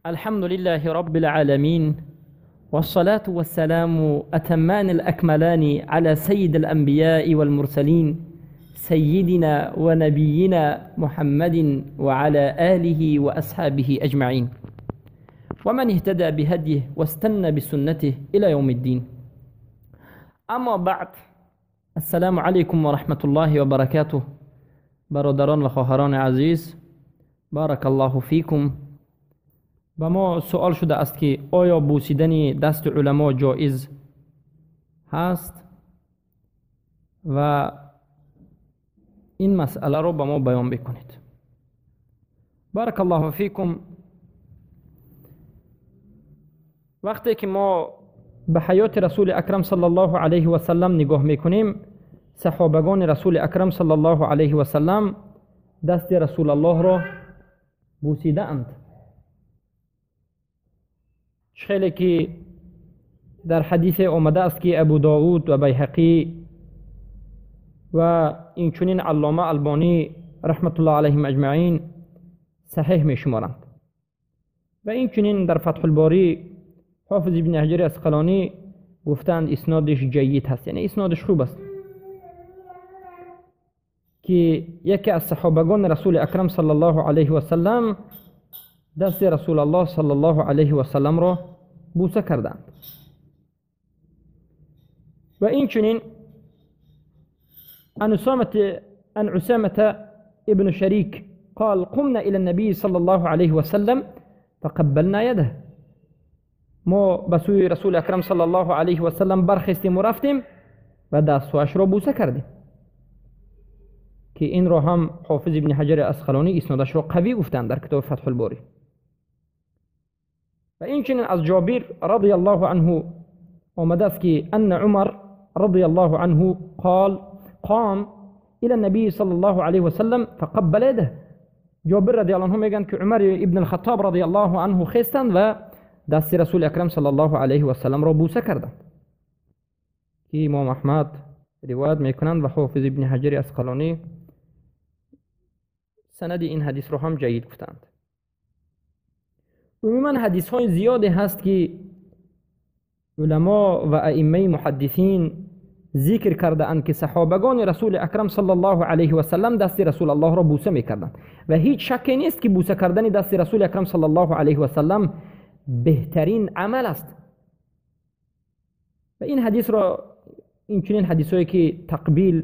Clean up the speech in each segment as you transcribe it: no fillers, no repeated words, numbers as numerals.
الحمد لله رب العالمين، والصلاة والسلام أتمان الأكملان على سيد الأنبياء والمرسلين سيدنا ونبينا محمد وعلى آله وأصحابه أجمعين، ومن اهتدى بهديه واستنى بسنته إلى يوم الدين. أما بعد، السلام عليكم ورحمة الله وبركاته. برادران و خواهران عزیز، بارک الله فیکم. و ما سوال شده است که آیا بوسیدن دست علما جایز هست و این مسئله رو به ما بیان بکنید. بارک الله فیکم. وقتی که ما به حیات رسول اکرم صلی الله علیه و سلم نگاه میکنیم، صحابگان رسول اکرم صلی الله علیه و سلم دست رسول الله را بوسیده اند. خیلی که در حدیث آمده است که ابو داود و بیهقی و اینچنین علامه البانی رحمت الله علیهم اجمعین صحیح می شمارند و اینچنین در فتح الباری حافظ ابن حجر اسقلانی گفتند اسنادش جید هست، یعنی اسنادش خوب است، که یکی از صحابگان رسول اکرم صلی الله علیه و سلم دست رسول الله صلی الله علیه و سلم را بوسه کردند. و این چنین عن عسامة ابن شریک قال قمنا الى النبي صلی الله علیه و سلم فقبلنا يده. ما به سوی رسول اکرم صلی الله علیه و سلم برخستیم و رفتیم و دستش را بوسه کردیم، که این را هم حافظ ابن حجر اسقلانی اسنادش را قوی گفتند در کتاب فتح الباری. و این چنین از جابر رضی الله عنه آمده است که ان عمر رضی الله عنه قال قام الى النبي صلی الله علیه و سلم فقبل يده. جابر رضی الله عنه میگن که عمر ابن الخطاب رضی الله عنه خستند و دست رسول اکرم صلی الله علیه و سلم را بوسه کردند، که امام احمد روایت میکنند و حافظ ابن حجر اسقلانی سند این حدیث رو هم جید گفتند. عموما حدیث های زیاده هست که علما و ائمه محدثین ذکر کرده اند که صحابگان رسول اکرم صلی الله علیه و سلم دست رسول الله را بوسه میکردند و هیچ شکی نیست که بوسه کردن دست رسول اکرم صلی الله علیه و سلم بهترین عمل است. و این حدیث را، این چنین حدیثایی که تقبیل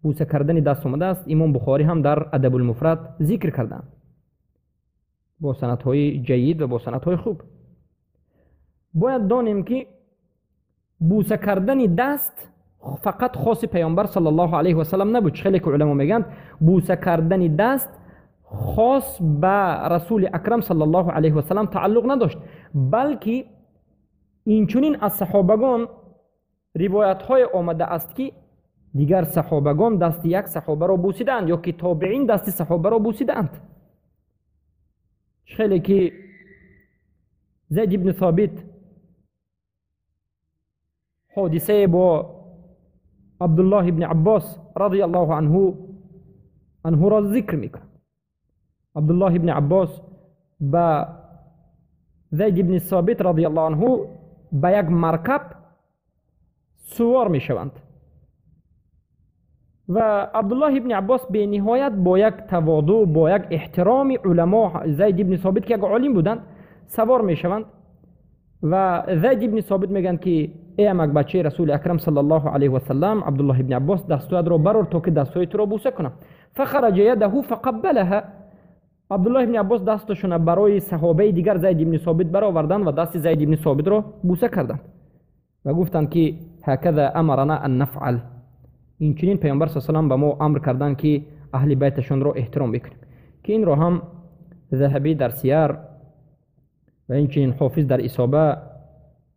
بوسه کردن دست اومده است، امام بخاری هم در ادب المفرد ذکر کردند با سندهای جید و با سندهای خوب. باید دانیم که بوسه کردن دست فقط خاص پیامبر صلی الله علیه و سلم نبود. خیلی که علما میگن بوسه کردن دست خاص به رسول اکرم صلی الله علیه و سلم تعلق نداشت، بلکه اینچنین از صحابگان روایت های آمده است که دیگر صحابگان دست یک صحابه را بوسیدند یا که تابعین دست صحابه را بوسیدند. خیلی که زید ابن ثابت حادثه با عبدالله ابن عباس رضی الله عنه را ذکر میکنه. عبدالله ابن عباس با زید ابن ثابت رضی الله عنه با یک مرکب سوار میشوند و عبدالله ابن عباس به نهایت با یک تواضع، با یک احترام علما، زید ابن ثابت که یک عالم بودند، سوار میشوند و زید ابن ثابت میگن که ای امک بچه رسول اکرم صلی الله علیه و سلم، عبدالله ابن عباس دستویت را برار تا که دستویت را بوسه کنم. فخرج یده فقبلها. عبدالله ابن عباس دستشون برای صحابه دیگر زید ابن ثابت برآوردند و دست زید ابن ثابت را بوسه کردند و گفتند که هکذا امرنا ان نفعل. این چنین پیامبر صلی الله علیه و سلم به ما امر کردند که اهل بیتشون را احترام بکنیم، که این را هم ذهبی در سیر و این چنین حافظ در اصابه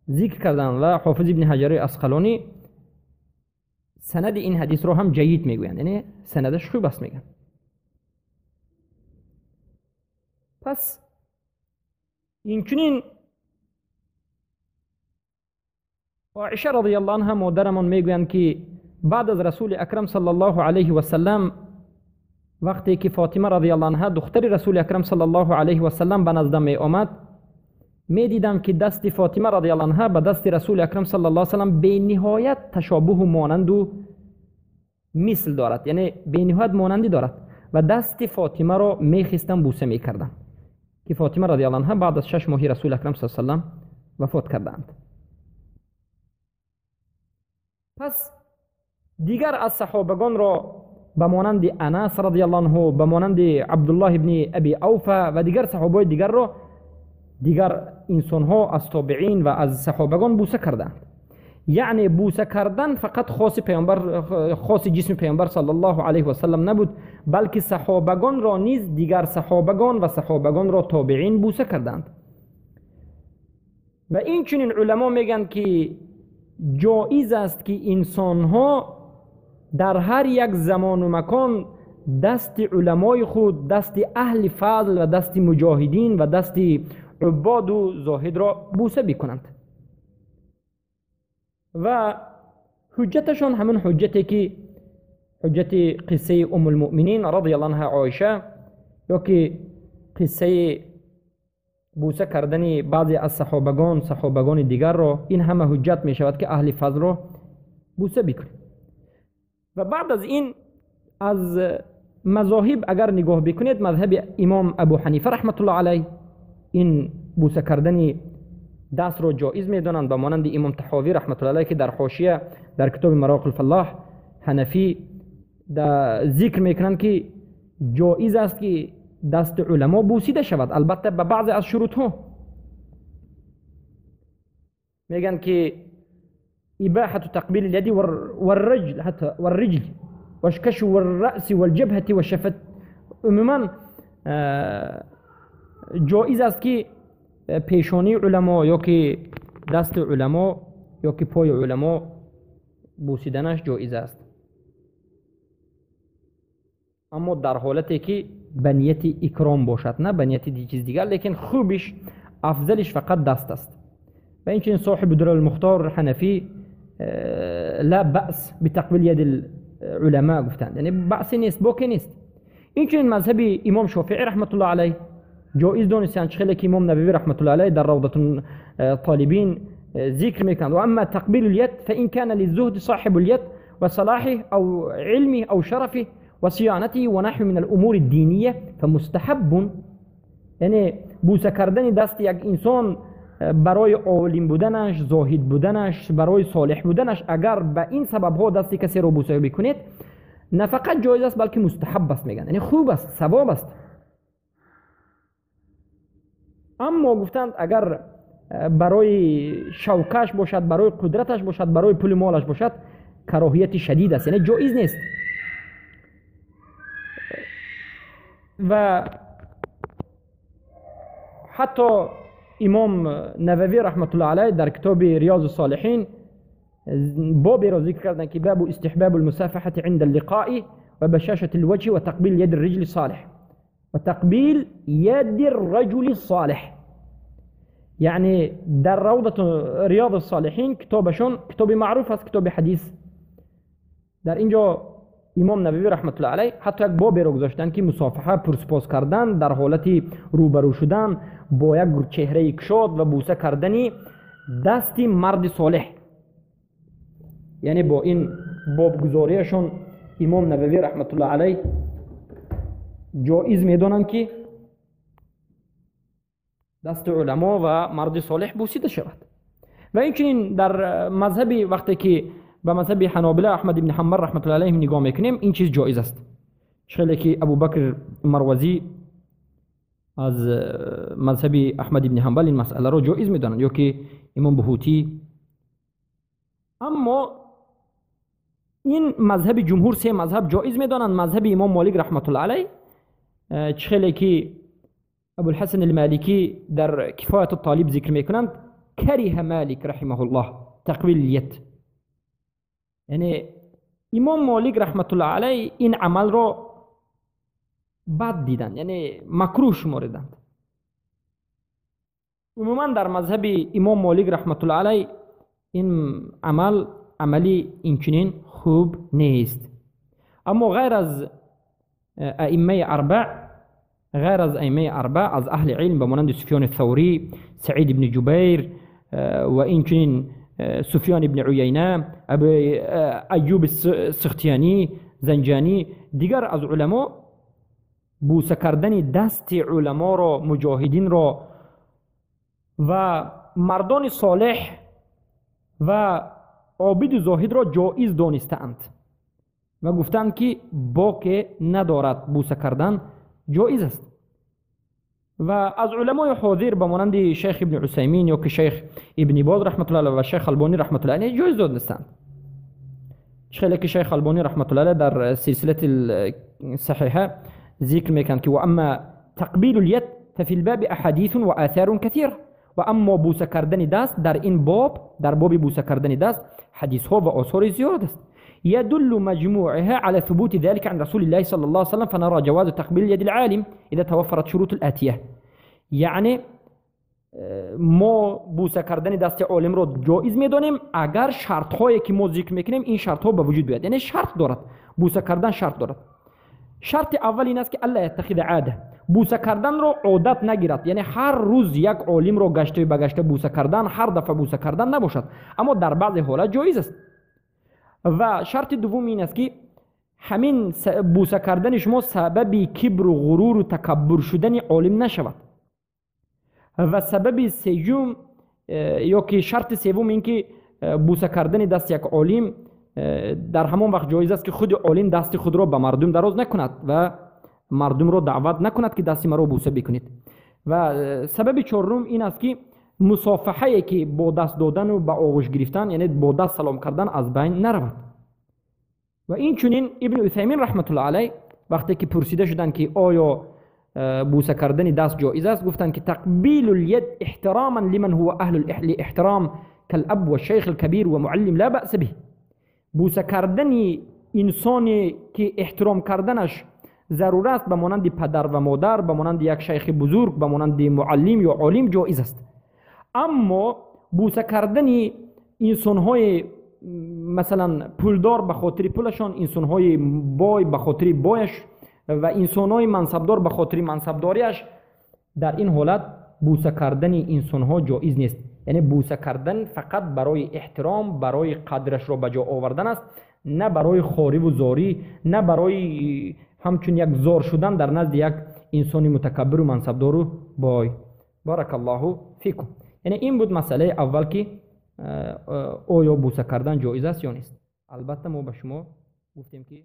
ذکر کردند و حافظ ابن حجر اسقلانی سند این حدیث رو هم جید میگویند، یعنی سندش خوب است میگن. پس این چنین عایشه رضی الله عنها مادرمان میگویند که بعد از رسول اکرم صلی الله علیه و سلم وقتی که فاطمه رضی الله عنها دختر رسول اکرم صلی الله علیه و سلم به نزد می آمد، می دیدم که دست فاطمه رضی الله عنها به دست رسول اکرم صلی الله علیه و سلم به نهایت تشابه و مانند و مثل دارد، یعنی به نهایت مانندی دارد و دست فاطمه را می خواستم بوسه می کردم که فاطمه رضی الله عنها بعد از 6 ماهی رسول اکرم صلی الله علیه و سلم وفات کردند. پس دیگر از صحابگان را به مانند انس رضی الله عنه، به مانند عبدالله ابن ابی اوفا و دیگر صحابه دیگر را دیگر انسان ها از تابعین و از صحابگان بوسه کردند. یعنی بوسه کردن فقط خاص جسم پیامبر صلی الله علیه و سلم نبود، بلکه صحابگان را نیز دیگر صحابگان و صحابگان را تابعین بوسه کردند. و این چنین علما میگن که جایز است که انسان ها در هر یک زمان و مکان دست علمای خود، دست اهل فضل و دست مجاهدین و دست عباد و زاهد را بوسه بکنند. و حجتشان همون حجتی که حجت قصه ام المؤمنین رضی الله عنها عایشه، یا که قصه بوسه کردن بعضی از صحابگان دیگر را، این همه حجت می شود که اهل فضل را بوسه بکنند. و بعد از این از مذاهب اگر نگاه بکنید، مذهب امام ابو حنیفه رحمت الله علیه این بوسه کردن دست را جایز میدانند، به مانند امام طحاوی رحمت الله علیه که در حاشیه در کتاب مراقی الفلاح حنفی ذکر میکنند که جایز است که دست علما بوسیده شود، البته به بعض از شروط ها. میگن که اباحه تقبیل اليد والرجل حتى والرجل والكشف والراس والجبهه والشفت. عموما جایز است که پیشانی علما یا که دست علما یا که پای علما بوسیدنش جایز است، اما در حالتی که به نیت اکرام باشد، نه به نیت چیز دیگر. لیکن خوبش افضلش فقط دست است. و اینچنین صاحب در المختار حنفی لا بأس بتقبیل ید العلماء گفتند، یعنی بأس نیست، باکی نیست. اینچنین مذهب امام شافعی رحمت الله علیه جایز دانستند، خیلی که امام نووی رحمت الله علیه در روضة طالبین ذکر میکنند. و اما تقبیل الید فإن كان للزهد صاحب الید وصلاحه او علمه او شرفه وصيانته ونحو من الامور الدینیه فمستحب. یعنی بوسه کردن دست یک انسان برای عالم بودنش، زاهد بودنش، برای صالح بودنش، اگر به این سبب ها دست کسی رو بوسه بکنید، نه فقط جایز است بلکه مستحب است، میگن یعنی خوب است، ثواب است. اما گفتند اگر برای شوکش باشد، برای قدرتش باشد، برای پول مالش باشد، کراهیت شدید است، یعنی جایز نیست. و حتی امام نووی رحمت الله علیه در کتاب ریاض الصالحین بابی را ذکر کردن که باب استحباب المصافحه عند اللقاء و بشاشه الوجه و تقبیل ید الرجل الصالح و تقبیل ید الرجل الصالح. یعنی در روضة ریاض الصالحین کتابشون کتاب معروف است، کتاب حدیث. در اینجا امام نووی رحمت الله علیه حتی یک بابی را گذاشتن که مصافحه، پرسپاس کردن در حالت روبرو شدن با یک چهره کشاد و بوسه کردنی دست مرد صالح. یعنی با این باب گذاریشون امام نووی رحمت الله علیه جایز میدونن که دست علما و مرد صالح بوسیده شود. و اینچنین در مذهبی وقتی که به مذهب حنابلة احمد بن حنبل رحمت الله علیه نگاه میکنیم، این چیز جایز است. خیلی که ابوبکر مروزی از مذهب احمد بن حنبل این مسئله رو جایز میدانند، یا که امام بهوتی. اما این مذهب جمهور سه مذهب جایز میدانند. مذهب امام مالک رحمت الله علیه، خیلی که ابو الحسن المالکی در کفایت الطالب ذکر میکنند، کره مالک رحمه الله تقبیل الید. یعنی امام مالک رحمت الله علیه این عمل را بد دیدند، یعنی مکروه شمردند. عموما در مذهب امام مالک رحمت الله علیه این عملی اینچنین خوب نیست. اما غیر از ائمه اربع غیر از ائمه اربع از اهل علم به مانند سفیان الثوری، سعید بن جبیر و این چنین سفیان بن عیینه، ایوب السختیانی، زنجانی، دیگر از علما بوسه کردن دست علما را، مجاهدین را و مردان صالح و عابد و زاهد را جایز دانستند و گفتند که باک ندارد بوسه کردن جایز است. و از علمای حاضر به مانند شیخ ابن عثیمین یا که شیخ ابن باز رحمت الله علیه و شیخ البانی رحمت الله علیه جایز دانستند. خیلی که شیخ البانی رحمت الله علیه در سلسله صحیحه ذکر میکنند که و اما تقبیل الید ففي الباب احادیث و آثار کثیر، و اما بوسه کردن دست در این باب، در باب بوسه کردن دست حدیث ها و آثار زیاد است. يدل مجموعها على ثبوت ذلك عن رسول الله صلى الله عليه وسلم، فنرى جواز تقبيل يد العالم إذا توفرت شروط الآتية. یعنی ما بوسه کردن دست عالم رو جایز میدانیم اگر شرط هایی که ما ذکر میکنیم این شرط ها به وجود بیاد. یعنی شرط دارد، بوسه کردن شرط دارد. شرط اول این است که الله يتخذ عاده، بوسه کردن رو عادت نگیرد. یعنی هر روز یک عالم رو گشته به گشته بوسه کردن، هر دفعه بوسه کردن نباشد، اما در بعض حالات جایز است. و شرط دوم این است که همین بوسه کردن شما سبب کبر و غرور و تکبر شدن عالم نشود. و سبب سوم یا که شرط سوم این که بوسه کردن دست یک عالم در همان وقت جایز است که خود عالم دست خود را به مردم دراز نکند و مردم را دعوت نکند که دست مرا بوسه بکنید. و سبب چهارم این است که مصافحه که با دست دادن و با آغوش گرفتن، یعنی با دست سلام کردن، از بین نرود. و این چنین ابن عثیمین رحمت الله علیه وقتی که پرسیده شدند که آیا بوسه کردن دست جایز است، گفتند که تقبیل الید احتراما لمن هو اهل الاحترام كالاب و شیخ الكبیر و معلم لا بأس به. بوسه کردن انسانی که احترام کردنش ضروری است به مانند پدر و مادر، به مانند یک شیخ بزرگ، به مانند معلم یا عالم جایز است. اما بوسه کردن انسان‌های مثلا پولدار به خاطر پولشان، انسان‌های بای به خاطر بایش و انسان‌های منصبدار به خاطر منصبداریش، در این حالت بوسه کردن انسان‌ها جایز نیست. یعنی بوسه کردن فقط برای احترام، برای قدرش را به جا آوردن است، نه برای خواری و زاری، نه برای همچون یک زار شدن در نزد یک انسان متکبر و منصبدار و بای. بارک الله فیکم. یعنی این بود مسئله اول که آیا بوسه کردن جایز است یا نیست. البته ما به شما گفتیم که